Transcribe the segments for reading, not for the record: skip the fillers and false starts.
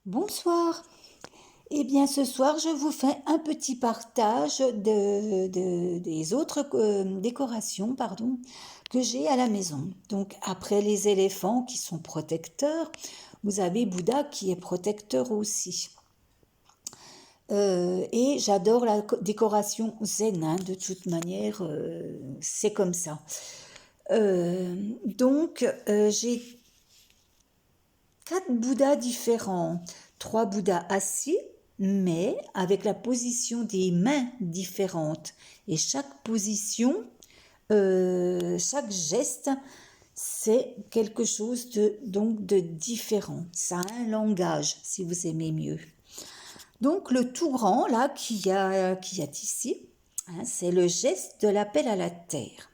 Bonsoir. Eh bien, ce soir, je vous fais un petit partage des autres décorations, que j'ai à la maison. Donc, après les éléphants qui sont protecteurs, vous avez Bouddha qui est protecteur aussi. Et j'adore la décoration zen, hein, de toute manière, c'est comme ça. J'ai 4 Bouddhas différents, 3 Bouddhas assis, mais avec la position des mains différente. Et chaque position, chaque geste, c'est quelque chose de différent. Ça a un langage, si vous aimez mieux. Donc le tout grand, là, qu'il y a ici, hein, c'est le geste de l'appel à la terre.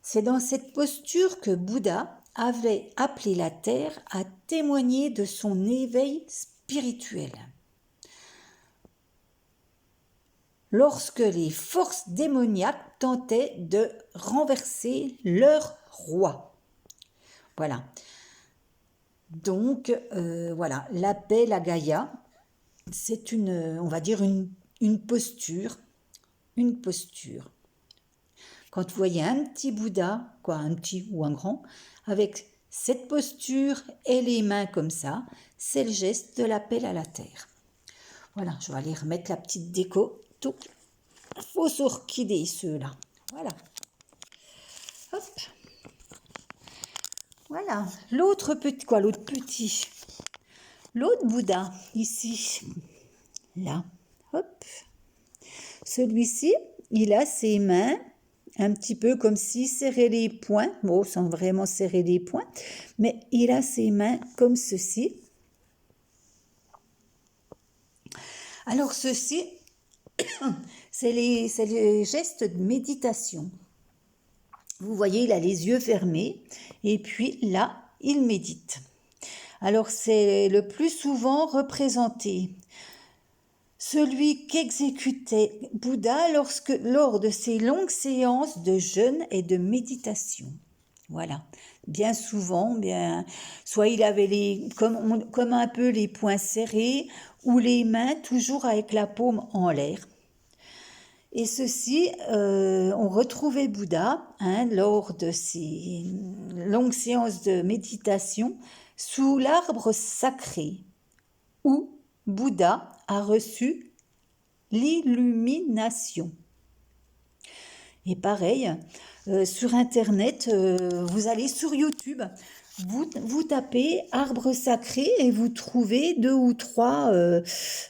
C'est dans cette posture que Bouddha avait appelé la terre à témoigner de son éveil spirituel. Lorsque les forces démoniaques tentaient de renverser leur roi. Voilà. Donc, voilà, l'appel à Gaïa, c'est on va dire une posture. Une posture. Quand vous voyez un petit Bouddha, un petit ou un grand, avec cette posture et les mains comme ça, c'est le geste de l'appel à la terre. Voilà, je vais aller remettre la petite déco. Tout. Fausse orchidée, ceux-là. Voilà. Hop. Voilà. L'autre petit. L'autre Bouddha, ici. Là. Hop. Celui-ci, il a ses mains un petit peu comme s'il serrait les poings, bon, sans vraiment serrer les poings, mais il a ses mains comme ceci. Alors ceci, c'est les gestes de méditation. Vous voyez, il a les yeux fermés et puis là, il médite. Alors c'est le plus souvent représenté celui qu'exécutait Bouddha lors de ses longues séances de jeûne et de méditation. Voilà, bien souvent, soit il avait comme un peu les poings serrés ou les mains toujours avec la paume en l'air. Et ceci, on retrouvait Bouddha lors de ses longues séances de méditation sous l'arbre sacré où Bouddha a reçu l'illumination. Et pareil, sur Internet, vous allez sur YouTube, vous tapez arbre sacré et vous trouvez 2 ou 3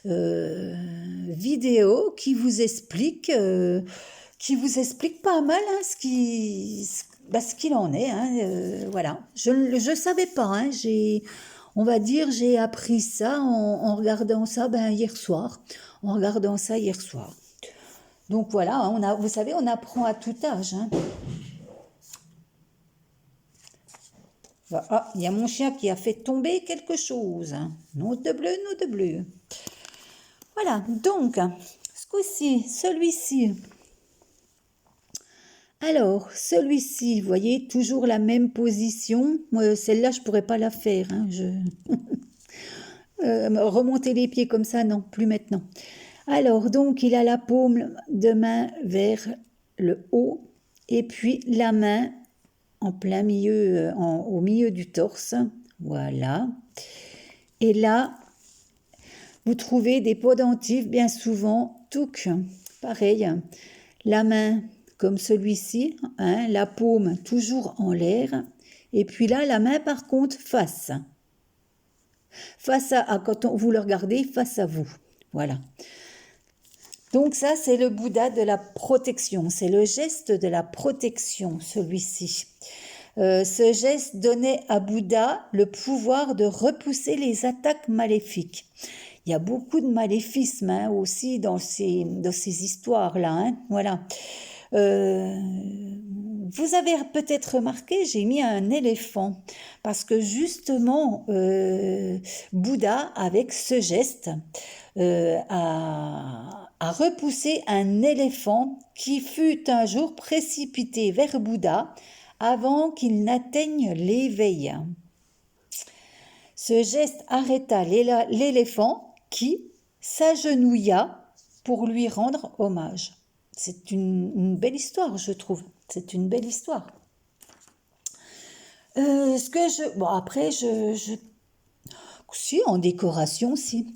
vidéos qui vous expliquent pas mal ce qu'il en est. Voilà. Je ne savais pas. On va dire, j'ai appris ça en regardant ça hier soir. En regardant ça hier soir. Donc voilà, vous savez, on apprend à tout âge. Ah, il y a mon chien qui a fait tomber quelque chose. Nom de bleu. Voilà, donc, ce coup-ci, celui-ci. Alors, celui-ci, vous voyez, toujours la même position. Moi, celle-là, je ne pourrais pas la faire. Remonter les pieds comme ça, non, plus maintenant. Alors, donc, il a la paume de main vers le haut et puis la main en plein milieu, au milieu du torse. Voilà. Et là, vous trouvez des pendentifs bien souvent, touc, pareil. La main comme celui-ci, la paume toujours en l'air. Et puis là, la main par contre face. Quand vous le regardez, face à vous. Voilà. Donc ça, c'est le Bouddha de la protection. C'est le geste de la protection, celui-ci. Ce geste donnait à Bouddha le pouvoir de repousser les attaques maléfiques. Il y a beaucoup de maléfisme aussi dans ces histoires-là. Voilà. Vous avez peut-être remarqué, j'ai mis un éléphant parce que justement, Bouddha, avec ce geste, a repoussé un éléphant qui fut un jour précipité vers Bouddha avant qu'il n'atteigne l'éveil. Ce geste arrêta l'éléphant qui s'agenouilla pour lui rendre hommage. C'est une belle histoire, je trouve. C'est une belle histoire. Bon, après, si, en décoration, si.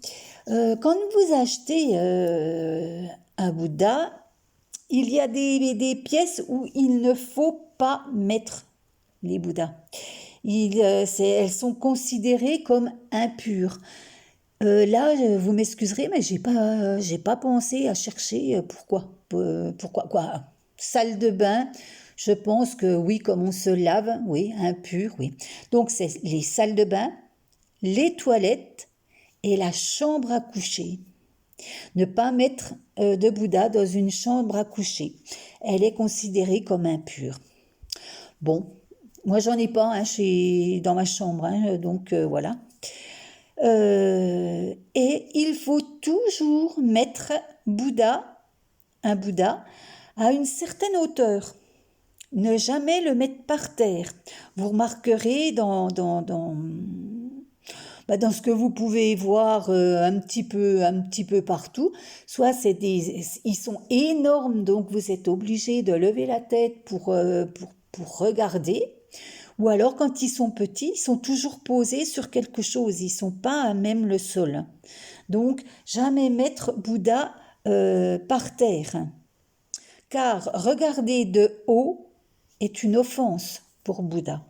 Quand vous achetez un Bouddha, il y a des pièces où il ne faut pas mettre les Bouddhas. Elles sont considérées comme impures. Là, vous m'excuserez, mais j'ai pas pensé à chercher pourquoi. Pourquoi quoi? Salle de bain, je pense que oui, comme on se lave, oui, impur, oui. Donc c'est les salles de bain, les toilettes et la chambre à coucher. Ne pas mettre de Bouddha dans une chambre à coucher. Elle est considérée comme impure. Bon, moi j'en ai pas dans ma chambre, donc voilà. Et il faut toujours mettre un Bouddha, à une certaine hauteur. Ne jamais le mettre par terre. Vous remarquerez dans ce que vous pouvez voir un petit peu partout, soit ils sont énormes, donc vous êtes obligé de lever la tête pour regarder, ou alors quand ils sont petits, ils sont toujours posés sur quelque chose, ils sont pas à même le sol. Donc jamais mettre Bouddha par terre, car regarder de haut est une offense pour Bouddha.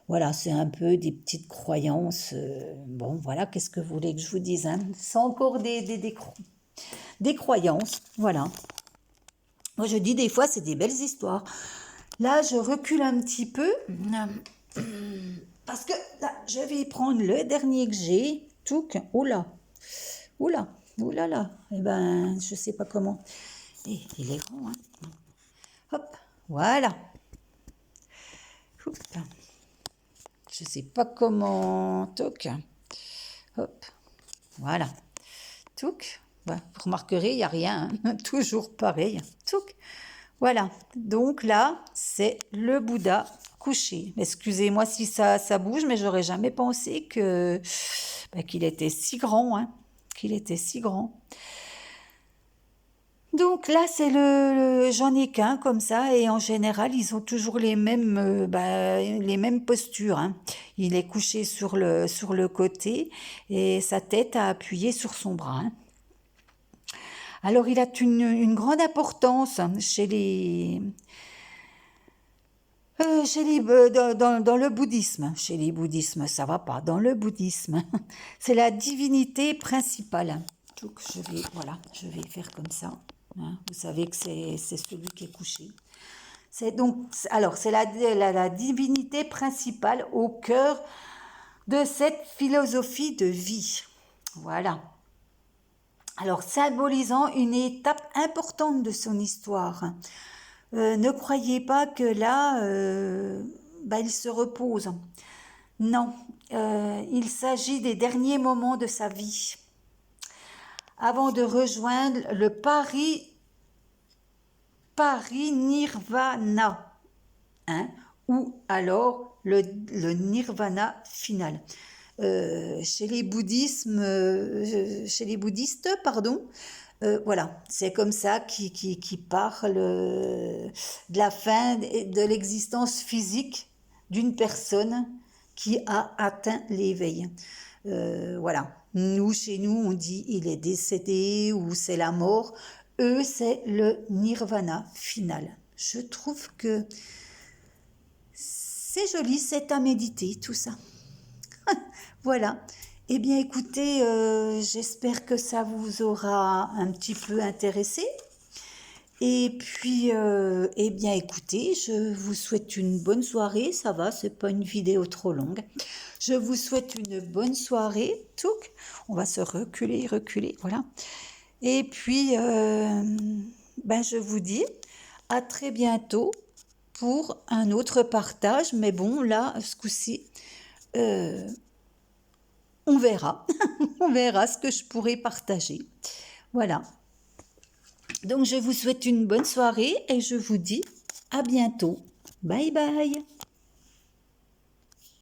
Voilà, c'est un peu des petites croyances. Bon, voilà, qu'est-ce que vous voulez que je vous dise, c'est encore des croyances, voilà. Moi, je dis des fois, c'est des belles histoires. Là, je recule un petit peu, parce que là, je vais prendre le dernier que j'ai. Oula, là. Eh ben, je sais pas comment. Et il est grand, Hop, voilà. Oups. Je sais pas comment. Hop, voilà. Vous remarquerez, il n'y a rien, toujours pareil. Voilà. Donc là, c'est le Bouddha couché. Excusez-moi si ça bouge, mais j'aurais jamais pensé qu'il était si grand, qu'il était si grand. Donc là, c'est j'en ai qu'un comme ça, et en général, ils ont toujours les mêmes postures. Il est couché sur le côté et sa tête a appuyé sur son bras. Alors, il a une grande importance dans le bouddhisme. Chez les bouddhismes, ça va pas. Dans le bouddhisme, c'est la divinité principale. Donc, je vais faire comme ça. Vous savez que c'est celui qui est couché. C'est la divinité principale au cœur de cette philosophie de vie. Voilà. Alors, symbolisant une étape importante de son histoire. Ne croyez pas que là, il se repose. Non, il s'agit des derniers moments de sa vie. Avant de rejoindre le parinirvana, ou alors le nirvana final. Chez les bouddhistes, voilà, c'est comme ça qui parle de la fin de l'existence physique d'une personne qui a atteint l'éveil. Voilà. Chez nous, on dit il est décédé ou c'est la mort. Eux, c'est le nirvana final. Je trouve que c'est joli, c'est à méditer tout ça. Voilà. Eh bien, écoutez, j'espère que ça vous aura un petit peu intéressé. Et puis, eh bien, écoutez, je vous souhaite une bonne soirée. Ça va, c'est pas une vidéo trop longue. Je vous souhaite une bonne soirée. On va se reculer, voilà. Et puis, je vous dis à très bientôt pour un autre partage. Mais bon, là, ce coup-ci, on verra. On verra ce que je pourrai partager. Voilà. Donc, je vous souhaite une bonne soirée et je vous dis à bientôt. Bye bye.